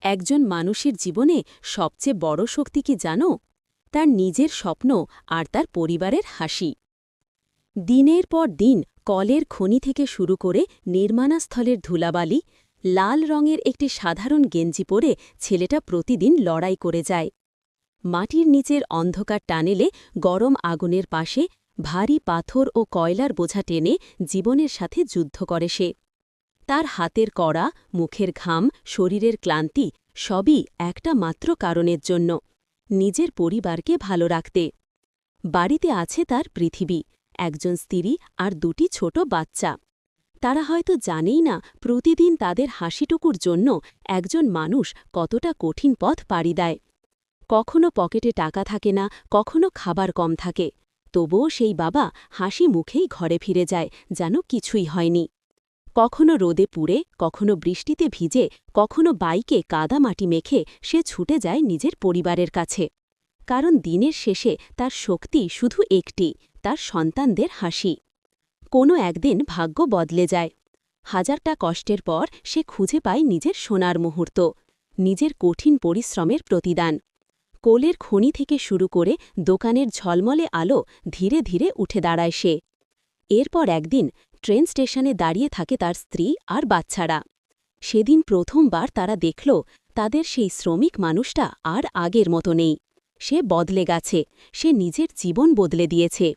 একজন মানুষের জীবনে সবচেয়ে বড় শক্তি কি জানো? তার নিজের স্বপ্ন আর তার পরিবারের হাসি। দিনের পর দিন কলের খনি থেকে শুরু করে নির্মাণস্থলের ধুলাবালি, লাল রঙের একটি সাধারণ গেঞ্জি পরে ছেলেটা প্রতিদিন লড়াই করে যায়। মাটির নিচের অন্ধকার টানেলে গরম আগুনের পাশে ভারী পাথর ও কয়লার বোঝা টেনে জীবনের সাথে যুদ্ধ করে সে। তার হাতের কড়া, মুখের ঘাম, শরীরের ক্লান্তি সবই একটা মাত্র কারণের জন্য, নিজের পরিবারকে ভালো রাখতে। বাড়িতে আছে তার পৃথিবী, একজন স্ত্রী আর দুটি ছোট বাচ্চা। তারা হয়তো জানেই না প্রতিদিন তাদের হাসিটুকুর জন্য একজন মানুষ কতটা কঠিন পথ পাড়ি দেয়। কখনো পকেটে টাকা থাকে না, কখনো খাবার কম থাকে, তবুও সেই বাবা হাসি মুখেই ঘরে ফিরে যায়, যেন কিছুই হয়নি। কখনো রোদে পুড়ে, কখনো বৃষ্টিতে ভিজে, কখনো বাইকে কাদা মাটি মেখে সে ছুটে যায় নিজের পরিবারের কাছে। কারণ দিনের শেষে তার শক্তি শুধু একটি, তার সন্তানদের হাসি। কোনো একদিন ভাগ্য বদলে যায়। হাজারটা কষ্টের পর সে খুঁজে পায় নিজের সোনার মুহূর্ত, নিজের কঠিন পরিশ্রমের প্রতিদান। কোলের খনি থেকে শুরু করে দোকানের ঝলমলে আলো ধীরে ধীরে উঠে দাঁড়ায় সে। এরপর একদিন ট্রেন স্টেশনে দাঁড়িয়ে থাকে তার স্ত্রী আর বাচ্চারা। সেদিন প্রথমবার তারা দেখল তাদের সেই শ্রমিক মানুষটা আর আগের মতো নেই। সে বদলে গেছে, সে নিজের জীবন বদলে দিয়েছে।